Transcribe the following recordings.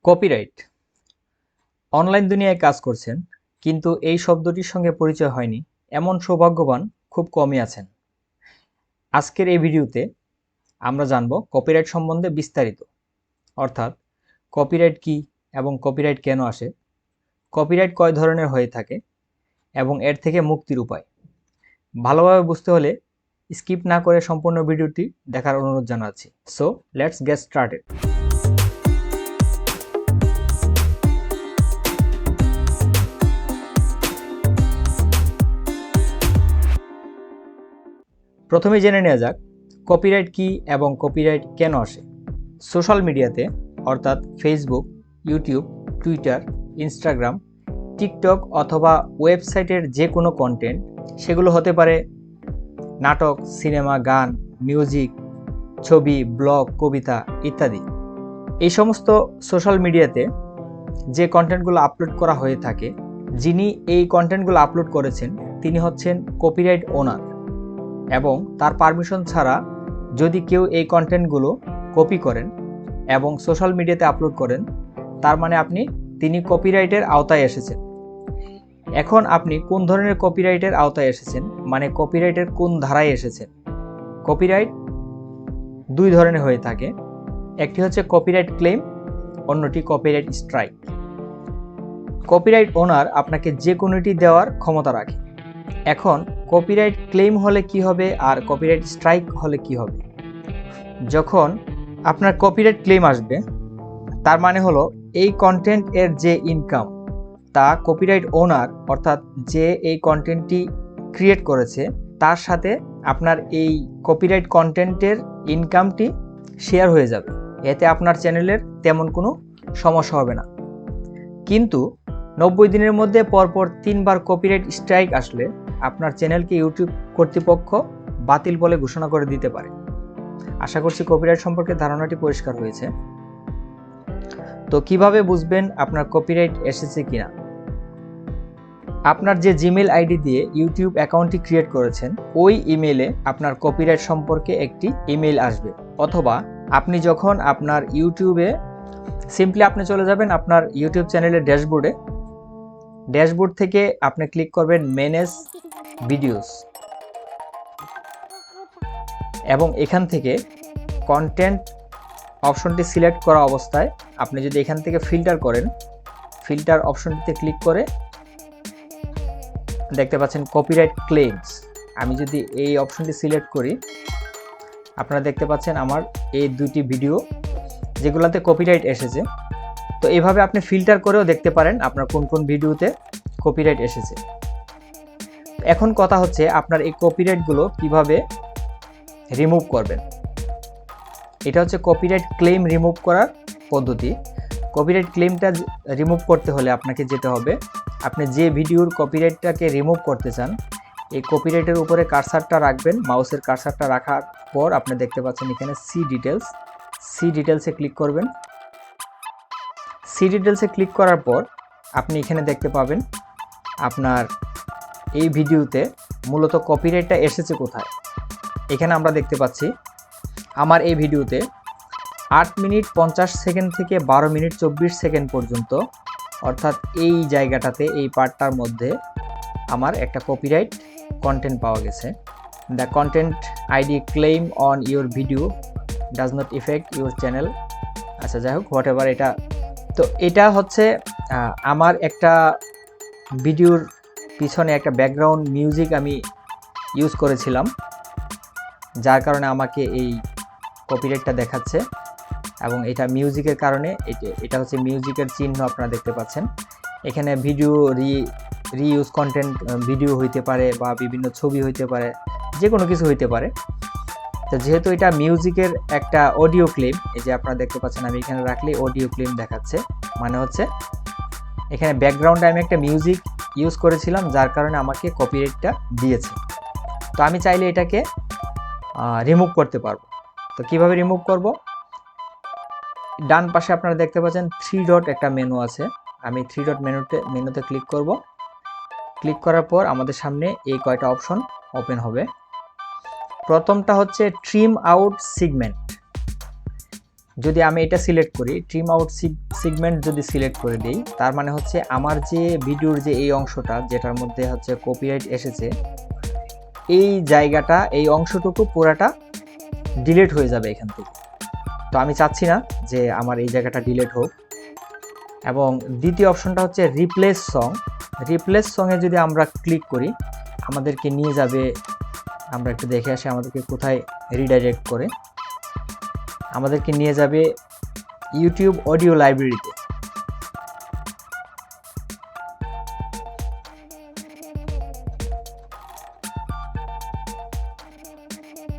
Copyright. Online দুনিয়ায় কাজ করছেন কিন্তু এই শব্দটির সঙ্গে পরিচয় হয়নি এমন সৌভাগ্যবান খুব কমই আছেন। আজকের এই ভিডিওতে আমরা জানব কপিরাইট সম্বন্ধে বিস্তারিত, অর্থাৎ কপিরাইট কি এবং কপিরাইট কেন আসে, কপিরাইট কয় ধরনের হয়ে থাকে এবং এর থেকে মুক্তির উপায়। ভালোভাবে বুঝতে হলে স্কিপ না করে সম্পূর্ণ ভিডিওটি দেখার অনুরোধ জানাচ্ছি। So let's get started. প্রথমে জেনে নেওয়া যাক কপিরাইট কি এবং কপিরাইট কেন আসে। সোশ্যাল মিডিয়াতে অর্থাৎ Facebook, YouTube, Twitter, Instagram, TikTok অথবা ওয়েবসাইটের যে কোনো কন্টেন্ট, সেগুলো হতে পারে নাটক, সিনেমা, গান, মিউজিক, ছবি, ব্লগ, কবিতা ইত্যাদি। এই সমস্ত সোশ্যাল মিডিয়াতে যে কন্টেন্টগুলো আপলোড করা হয়ে থাকে, যিনি এই কন্টেন্টগুলো আপলোড করেছেন তিনি হচ্ছেন কপিরাইট ওনার, এবং তার পারমিশন ছাড়া যদি কেউ এই কন্টেন্টগুলো কপি করেন এবং সোশ্যাল মিডিয়াতে আপলোড করেন, তার মানে তিনি কপিরাইটের আওতায় এসেছেন। এখন আপনি কোন ধরনের কপিরাইটের আওতায় এসেছেন, মানে কপিরাইটের কোন ধারায় এসেছেন। কপিরাইট দুই ধরনের হয়ে থাকে, একটি হচ্ছে কপিরাইট ক্লেম, অন্যটি কপিরাইট স্ট্রাইক। কপিরাইট ওনার আপনাকে যে কোনোটি দেওয়ার ক্ষমতা রাখে। এখন কপিরাইট ক্লেম হলে কি হবে আর কপিরাইট স্ট্রাইক হলে কি হবে? যখন আপনার কপিরাইট ক্লেম আসবে, তার মানে হলো এই কন্টেন্ট এর যে ইনকাম তা কপিরাইট ওনার, অর্থাৎ যে এই কন্টেন্টটি ক্রিয়েট করেছে তার সাথে আপনার এই কপিরাইট কন্টেন্টের ইনকামটি শেয়ার হয়ে যাবে। এতে আপনার চ্যানেলের তেমন কোনো সমস্যা হবে না। কিন্তু 90 দিনের মধ্যে পরপর 3 বার কপিরাইট স্ট্রাইক আসলে আপনার চ্যানেলকে ইউটিউব কর্তৃপক্ষ বাতিল বলে ঘোষণা করে দিতে পারে। আশা করছি কপিরাইট সম্পর্কে ধারণাটি পরিষ্কার হয়েছে। তো কিভাবে বুঝবেন আপনার কপিরাইট এসেছে কিনা? আপনার যে জিমেইল আইডি দিয়ে ইউটিউব অ্যাকাউন্টটি ক্রিয়েট করেছেন, ওই ইমেইলে আপনার কপিরাইট সম্পর্কে একটি ইমেইল আসবে। অথবা আপনি যখন আপনার ইউটিউবে সিম্পলি আপনি চলে যাবেন আপনার ইউটিউব চ্যানেলের ড্যাশবোর্ড থেকে আপনি ক্লিক করবেন ম্যানেজ ভিডিওস, এবং এখান থেকে কন্টেন্ট অপশনটি সিলেক্ট করা অবস্থায় আপনি যদি এখান থেকে ফিল্টার করেন, ফিল্টার অপশনটিতে ক্লিক করে দেখতে পাচ্ছেন কপিরাইট ক্লেমস। আমি যদি এই অপশনটি সিলেক্ট করি, আপনারা দেখতে পাচ্ছেন আমার এই দুটি ভিডিও যেগুলোতে কপিরাইট এসেছে। তো এইভাবে আপনি ফিল্টার করেও দেখতে পারেন আপনার কোন কোন ভিডিওতে কপিরাইট এসেছে। এখন কথা হচ্ছে আপনার এই কপিরাইটগুলো কিভাবে রিমুভ করবেন। এটা হচ্ছে কপিরাইট ক্লেম রিমুভ করার পদ্ধতি। কপিরাইট ক্লেমটা রিমুভ করতে হলে আপনাকে যেতে হবে, আপনি যে ভিডিওর কপিরাইটটাকে রিমুভ করতে চান, এই কপিরাইটের উপরে কার্সারটা রাখবেন। মাউসের কার্সারটা রাখার পর আপনি দেখতে পাচ্ছেন এখানে সি ডিটেলসে ক্লিক করবেন। সি ডিটেলসে ক্লিক করার পর আপনি এখানে দেখতে পাবেন আপনার এই ভিডিওতে মূলত কপিরাইটটা এসেছে কোথায়। এখানে আমরা দেখতে পাচ্ছি আমার এই ভিডিওতে 8 মিনিট 50 সেকেন্ড থেকে 12 মিনিট 24 সেকেন্ড পর্যন্ত, অর্থাৎ এই জায়গাটাতে, এই পার্টটার মধ্যে আমার একটা কপিরাইট কন্টেন্ট পাওয়া গেছে। The content ID claim on your video does not effect your channel. আচ্ছা, যাই হোক, হোয়াট এভার এটা। তো এটা হচ্ছে আমার একটা ভিডিওর পিছনে একটা ব্যাকগ্রাউন্ড মিউজিক আমি ইউজ করেছিলাম, যার কারণে আমাকে এই কপিরাইটটা দেখাচ্ছে। এবং এটা মিউজিকের কারণে, এটা হচ্ছে মিউজিকের চিহ্ন আপনারা দেখতে পাচ্ছেন। এখানে ভিডিও রিইউজ কন্টেন্ট, ভিডিও হইতে পারে বা বিভিন্ন ছবি হইতে পারে, যে কোনো কিছু হইতে পারে। তো যেহেতু এটা মিউজিকের একটা অডিও ক্লেম, এই যে আপনারা দেখতে পাচ্ছেন আমি এখানে রাখলে অডিও ক্লেম দেখাচ্ছে, মানে হচ্ছে এখানে ব্যাকগ্রাউন্ডে আমি একটা মিউজিক ইউজ করেছিলাম, যার কারণে আমাকে কপিরাইটটা দিয়েছে। তো আমি চাইলে এটাকে রিমুভ করতে পারবো। তো কিভাবে রিমুভ করব? ডান পাশে আপনারা দেখতে পাচ্ছেন 3 ডট একটা মেনু আছে। আমি 3 ডট মেনুতে ক্লিক করব। ক্লিক করার পর আমাদের সামনে এই কয়টা অপশন ওপেন হবে। প্রথমটা হচ্ছে ট্রিম আউট সেগমেন্ট। যদি আমি এটা সিলেক্ট করি, ট্রিম আউট সেগমেন্ট যদি সিলেক্ট করে দিই, তার মানে হচ্ছে আমার যে ভিডিওর যে এই অংশটা যেটার মধ্যে হচ্ছে কপিরাইট এসেছে, এই জায়গাটা, এই অংশটুকু পুরাটা ডিলিট হয়ে যাবে এখান থেকে। তো আমি চাচ্ছি না যে আমার এই জায়গাটা ডিলিট হোক। এবং দ্বিতীয় অপশনটা হচ্ছে রিপ্লেস সং। রিপ্লেস সংয়ে যদি আমরা ক্লিক করি, আমাদেরকে নিয়ে যাবে, আমরা একটু দেখে আসি আমাদেরকে কোথায় রিডাইরেক্ট করে, আমাদেরকে নিয়ে যাবে ইউটিউব অডিও লাইব্রেরিতে।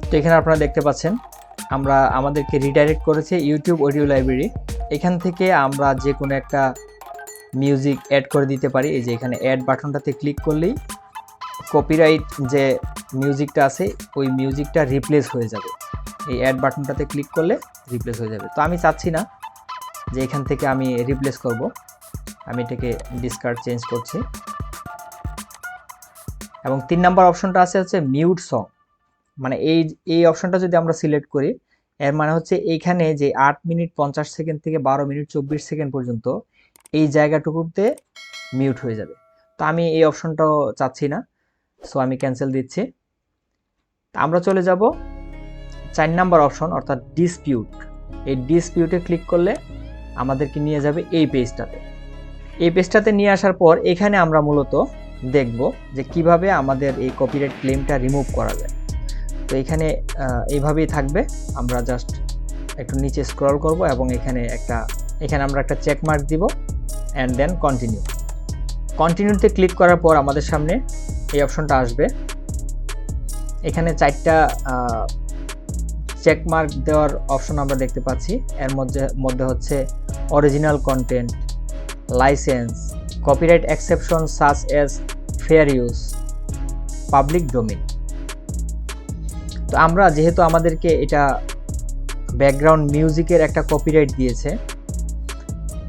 তো এখানে আপনারা দেখতে পাচ্ছেন আমাদেরকে রিডাইরেক্ট করেছে ইউটিউব অডিও লাইব্রেরি। এখান থেকে আমরা যে কোনো একটা মিউজিক অ্যাড করে দিতে পারি। এই যে এখানে অ্যাড বাটনটাতে ক্লিক করলেই কপিরাইট যে মিউজিকটা আছে ওই মিউজিকটা রিপ্লেস হয়ে যাবে। এই অ্যাড বাটনটাতে ক্লিক করলে রিপ্লেস হয়ে যাবে। তো আমি চাচ্ছি না যে এখান থেকে আমি রিপ্লেস করব, আমি এটাকে ডিসকার্ড চেঞ্জ করছি। এবং 3 নাম্বার অপশনটা আছে হচ্ছে মিউট সং। মানে এই অপশনটা যদি আমরা সিলেক্ট করি, এর মানে হচ্ছে এইখানে যে 8 মিনিট 50 সেকেন্ড থেকে 12 মিনিট 24 সেকেন্ড পর্যন্ত এই জায়গাটুকুতে মিউট হয়ে যাবে। তো আমি এই অপশনটাও চাচ্ছি না, সো আমি ক্যান্সেল দিচ্ছি। আমরা চলে যাব 4 নাম্বার অপশন অর্থাৎ ডিসপিউট। এই ডিসপিউটে ক্লিক করলে আমাদেরকে নিয়ে যাবে এই পেজটাতে। এই পেজটাতে নিয়ে আসার পর এখানে আমরা মূলত দেখব যে কিভাবে আমাদের এই কপিরাইট ক্লেমটা রিমুভ করা যায়। তো এখানে এইভাবেই থাকবে। আমরা জাস্ট একটু নিচে স্ক্রল করব এবং এখানে আমরা একটা চেক মার্ক দিব অ্যান্ড দেন কন্টিনিউ। কন্টিনিউতে ক্লিক করার পর আমাদের সামনে এই অপশনটা আসবে। এখানে 4টা চেক মার্ক দেওয়ার অপশন আমরা দেখতে পাচ্ছি। এর মধ্যে হচ্ছে original content, licence, copyright exception such as fair use, public domain. তো আমরা যেহেতু আমাদেরকে এটা ব্যাকগ্রাউন্ড মিউজিকের একটা কপিরাইট দিয়েছে,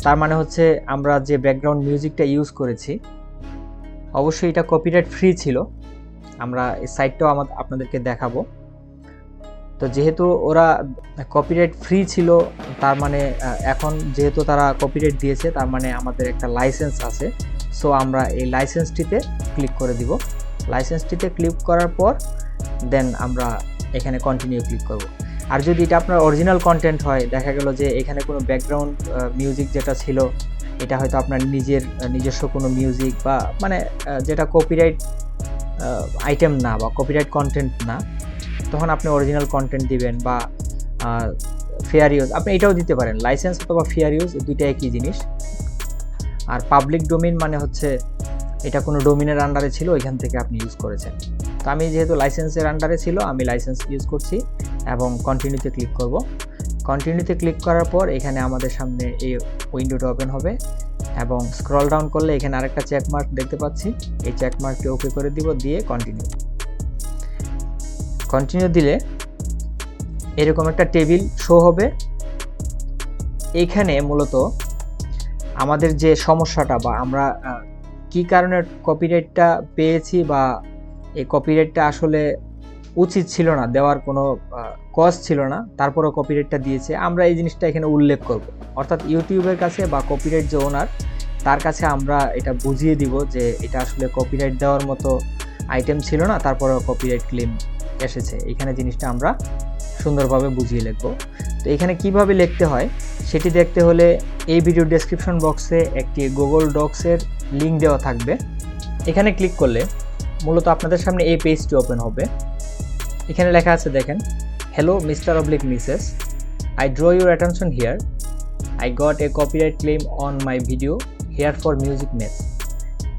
তার মানে হচ্ছে আমরা যে ব্যাকগ্রাউন্ড মিউজিকটা ইউজ করেছি অবশ্যই এটা কপিরাইট ফ্রি ছিল। আমরা এই সাইটটাও আপনাদেরকে দেখাবো। তো যেহেতু ওরা কপিরাইট ফ্রি ছিল, তার মানে এখন যেহেতু তারা কপিরাইট দিয়েছে, তার মানে আমাদের একটা লাইসেন্স আছে। সো আমরা এই লাইসেন্সটিতে ক্লিক করে দিব। লাইসেন্সটিতে ক্লিক করার পর দেন আমরা এখানে কন্টিনিউ ক্লিক করব। আর যদি এটা আপনার অরিজিনাল কন্টেন্ট হয়, দেখা গেল যে এখানে কোনো ব্যাকগ্রাউন্ড মিউজিক যেটা ছিল এটা হয়তো আপনার নিজস্ব কোনো মিউজিক বা মানে যেটা কপিরাইট আইটেম না বা কপিরাইট কন্টেন্ট না, তখন আপনি অরিজিনাল কন্টেন্ট দিবেন বা ফেয়ার ইউজ আপনি এটাও দিতে পারেন। লাইসেন্স অথবা ফেয়ার ইউজ দুইটা একই জিনিস। আর পাবলিক ডোমেইন মানে হচ্ছে এটা কোনো ডোমেইনের আন্ডারে ছিল, এখান থেকে আপনি ইউজ করেছেন। তো আমি যেহেতু লাইসেন্সের আন্ডারে ছিল, আমি লাইসেন্স ইউজ করছি এবং কন্টিনিউতে ক্লিক করব। কন্টিনিউতে ক্লিক করার পর এখানে আমাদের সামনে এই উইন্ডোটা ওপেন হবে এবং স্ক্রল ডাউন করলে এখানে আরেকটা চেক মার্ক দেখতে পাচ্ছি। এই চেক মার্কটি ওকে করে দিব, দিয়ে কন্টিনিউ দিলে এরকম একটা টেবিল শো হবে। এইখানে মূলত আমাদের যে সমস্যাটা বা আমরা কি কারণে কপিরাইটটা পেয়েছি বা এই কপিরাইটটা আসলে উচিত ছিল না, দেওয়ার কোনো কজ ছিল না, তারপরেও কপিরাইটটা দিয়েছে, আমরা এই জিনিসটা এখানে উল্লেখ করব। অর্থাৎ ইউটিউবের কাছে বা কপিরাইট যে ওনার, তার কাছে আমরা এটা বুঝিয়ে দিব যে এটা আসলে কপিরাইট দেওয়ার মতো আইটেম ছিল না, তারপরেও কপিরাইট ক্লেম এসেছে। এখানে জিনিসটা আমরা সুন্দরভাবে বুঝিয়ে লিখব। তো এখানে কিভাবে লিখতে হয় সেটি দেখতে হলে এই ভিডিও ডেসক্রিপশন বক্সে একটি গুগল ডক্সের লিঙ্ক দেওয়া থাকবে। এখানে ক্লিক করলে মূলত আপনাদের সামনে এই পেজটি ওপেন হবে। এখানে লেখা আছে দেখেন, hello mister oblique Mrs, I draw your attention here, I got a copyright claim on my video here for music mess.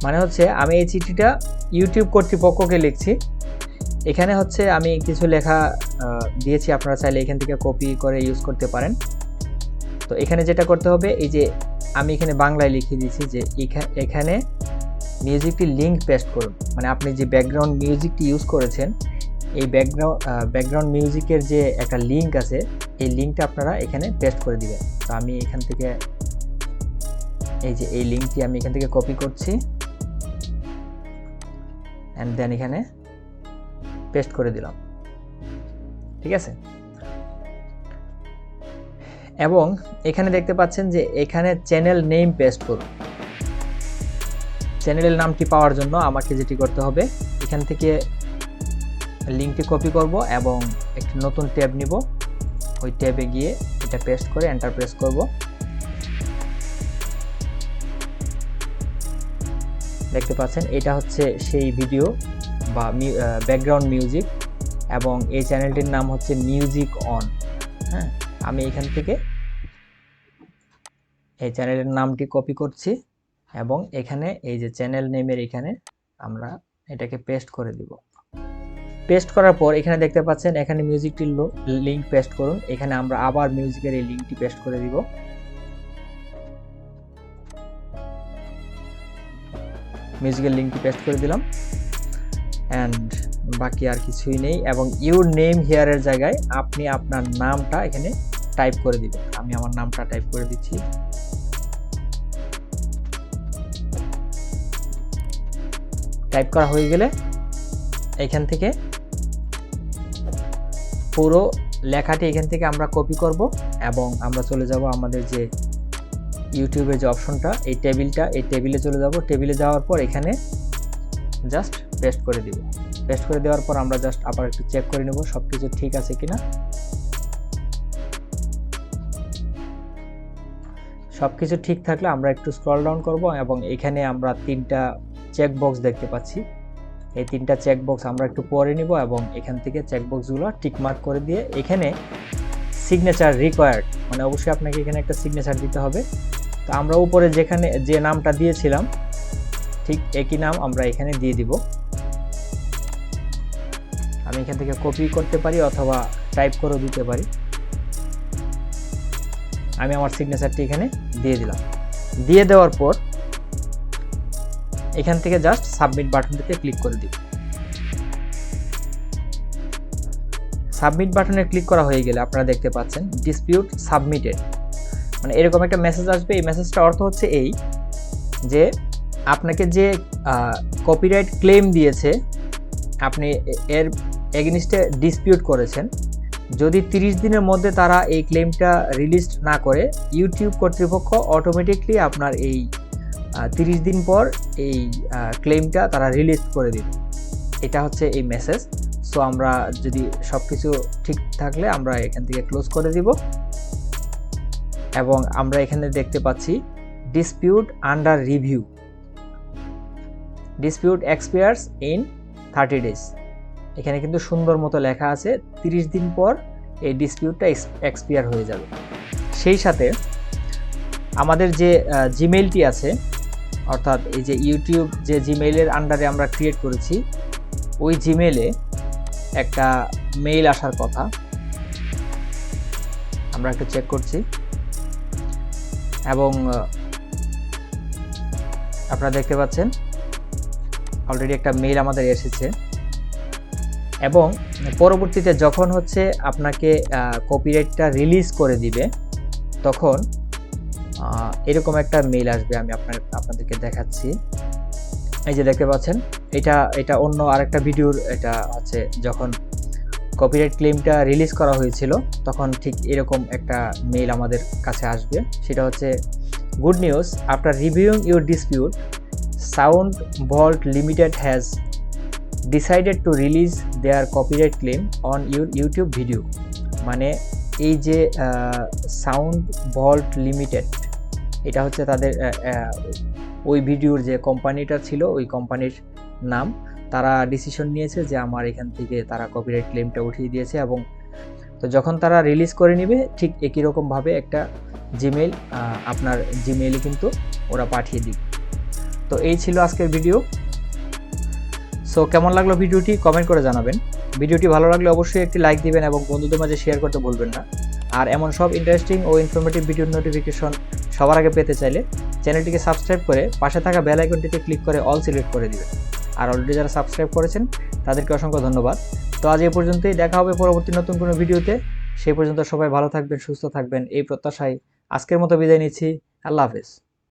মানে হচ্ছে আমি এই চিঠিটা ইউটিউব কর্তৃপক্ষকে লিখছি। এখানে হচ্ছে আমি কিছু লেখা দিয়েছি, আপনারা চাইলে এখান থেকে কপি করে ইউজ করতে পারেন। তো এখানে যেটা করতে হবে, এই যে আমি এখানে বাংলায় লিখে দিয়েছি যে এখানে মিউজিকটি লিঙ্ক পেস্ট করুন। মানে আপনি যে ব্যাকগ্রাউন্ড মিউজিকটি ইউজ করেছেন, এই ব্যাকগ্রাউন্ড মিউজিকের যে একটা লিঙ্ক আছে, এই লিঙ্কটা আপনারা এখানে পেস্ট করে দিবেন। তো আমি এখান থেকে এই যে এই লিঙ্কটি আমি এখান থেকে কপি করছি অ্যান্ড দেন এখানে পেস্ট করে দিলাম। ঠিক আছে, এবং এখানে দেখতে পাচ্ছেন যে এখানে চ্যানেল নেম পেস্ট করুন। চ্যানেলের নামটি পাওয়ার জন্য আমাকে যেটি করতে হবে, এখান থেকে লিঙ্কটি কপি করব এবং একটি নতুন ট্যাব নিব, ওই ট্যাবে গিয়ে এটা পেস্ট করে এন্টার প্রেস করব। দেখতে পাচ্ছেন এটা হচ্ছে সেই ভিডিও বা ব্যাকগ্রাউন্ড মিউজিক, এবং এই চ্যানেলটির নাম হচ্ছে মিউজিক অন। হ্যাঁ, আমি এখান থেকে এই চ্যানেলের নামটি কপি করছি এবং এখানে এই যে চ্যানেল নেমের এখানে আমরা এটাকে পেস্ট করে দিব। পেস্ট করার পর এখানে দেখতে পাচ্ছেন এখানে মিউজিকটির লিঙ্ক পেস্ট করুন। এখানে আমরা আবার মিউজিকের এই লিঙ্কটি পেস্ট করে দিব। মিউজিকের লিঙ্কটি পেস্ট করে দিলাম অ্যান্ড বাকি আর কিছুই নেই। এবং ইউর নেম হিয়ারের জায়গায় আপনি আপনার নামটা এখানে টাইপ করে দিবেন। আমি আমার নামটা টাইপ করে দিচ্ছি। টাইপ করা হয়ে গেলে এখান থেকে পুরো লেখাটি এখান থেকে আমরা কপি করব এবং আমরা চলে যাব আমাদের যে ইউটিউবের যে অপশনটা, এই টেবিলে চলে যাব। টেবিলে যাওয়ার পর এখানে জাস্ট পেস্ট করে দিব। পেস্ট করে দেওয়ার পর আমরা জাস্ট আবার একটু চেক করে নেব সবকিছু ঠিক আছে কিনা। সবকিছু ঠিক থাকলে আমরা একটু স্ক্রল ডাউন করব এবং এখানে আমরা 3টা চেক বক্স দেখতে পাচ্ছি। এই 3টা চেক বক্স আমরা একটু পরে নিব এবং এখান থেকে চেক বক্সগুলো টিক মার্ক করে দিয়ে এখানে সিগনেচার রিকোয়ার্ড, মানে অবশ্যই আপনাকে এখানে একটা সিগনেচার দিতে হবে। তো আমরা উপরে যেখানে যে নামটা দিয়েছিলাম ঠিক একই নাম আমরা এখানে দিয়ে দিব। আমি এখান থেকে কপি করতে পারি অথবা টাইপ করে দিতে পারি। আমি আমার সিগনেচারটি এখানে দিয়ে দিলাম। দিয়ে দেওয়ার পর এখান থেকে জাস্ট সাবমিট বাটনটিতে ক্লিক করে দিব। সাবমিট বাটনে ক্লিক করা হয়ে গেলে আপনারা দেখতে পাচ্ছেন ডিসপিউট সাবমিটেড, মানে এরকম একটা মেসেজ আসবে। এই মেসেজটার অর্থ হচ্ছে এই যে আপনাকে যে কপিরাইট ক্লেম দিয়েছে আপনি এর এগেইনস্টে ডিসপিউট করেছেন। যদি 30 দিনের মধ্যে তারা এই ক্লেমটা রিলিজ না করে, ইউটিউব কর্তৃপক্ষ অটোমেটিকলি আপনার এই 30 দিন পর এই ক্লেমটা তারা রিলিজ করে দিবে। এটা হচ্ছে এই মেসেজ। সো আমরা যদি সব কিছু ঠিক থাকলে আমরা এখান থেকে ক্লোজ করে দিব এবং আমরা এখানে দেখতে পাচ্ছি dispute under review, dispute expires in 30 days. এখানে কিন্তু সুন্দর মতো লেখা আছে 30 দিন পর এই ডিসপিউটটা এক্সপায়ার হয়ে যাবে। সেই সাথে আমাদের যে জিমেইলটি আছে, অর্থাৎ এই যে ইউটিউব যে জিমেইলের আন্ডারে আমরা ক্রিয়েট করেছি, ওই জিমেইলে একটা মেইল আসার কথা। আমরা একটু চেক করছি এবং আপনারা দেখতে পাচ্ছেন অলরেডি একটা মেইল আমাদের এসেছে। এবং পরবর্তীতে যখন হচ্ছে আপনাকে কপিরাইটটা রিলিজ করে দিবে তখন এরকম একটা মেইল আসবে। আমি আপনাদেরকে দেখাচ্ছি। এই যে দেখতে পাচ্ছেন এটা অন্য আরেকটা ভিডিওর, এটা হচ্ছে যখন কপিরাইট ক্লেমটা রিলিজ করা হয়েছিল তখন ঠিক এরকম একটা মেইল আমাদের কাছে আসবে। সেটা হচ্ছে good news, after reviewing your dispute, Sound Vault Limited has decided to release their copyright claim on your YouTube video. মানে এই যে সাউন্ড ভল্ট লিমিটেড, এটা হচ্ছে তাদের ওই ভিডিওর যে কোম্পানিটা ছিল ওই কোম্পানির নাম। তারা ডিসিশন নিয়েছে যে আমার এখান থেকে তারা কপিরাইট ক্লেমটা উঠিয়ে দিয়েছে। এবং তো যখন তারা রিলিজ করে নেবে ঠিক একই রকমভাবে একটা জিমেইল আপনার জিমেইলে কিন্তু ওরা পাঠিয়ে দিবে। তো এই ছিল আজকের ভিডিও। সো কেমন লাগলো ভিডিওটি কমেন্ট করে জানাবেন। ভিডিওটি ভালো লাগলে অবশ্যই একটি লাইক দিবেন এবং বন্ধুদের মাঝে শেয়ার করতে ভুলবেন না। আর এমন সব ইন্টারেস্টিং ও ইনফরমেটিভ ভিডিওর নোটিফিকেশন সবার আগে পেতে চাইলে চ্যানেলটিকে সাবস্ক্রাইব করে পাশে থাকা বেল আইকনটিতে ক্লিক করে অল সিলেক্ট করে দিবেন। আর অলরেডি যারা সাবস্ক্রাইব করেছেন তাদেরকে অসংখ্য ধন্যবাদ। তো আজ এই পর্যন্তই, দেখা হবে পরবর্তী নতুন কোনো ভিডিওতে। সেই পর্যন্ত সবাই ভালো থাকবেন, সুস্থ থাকবেন এই প্রত্যাশায় আজকের মতো বিদায় নিচ্ছি। আল্লাহ হাফেজ।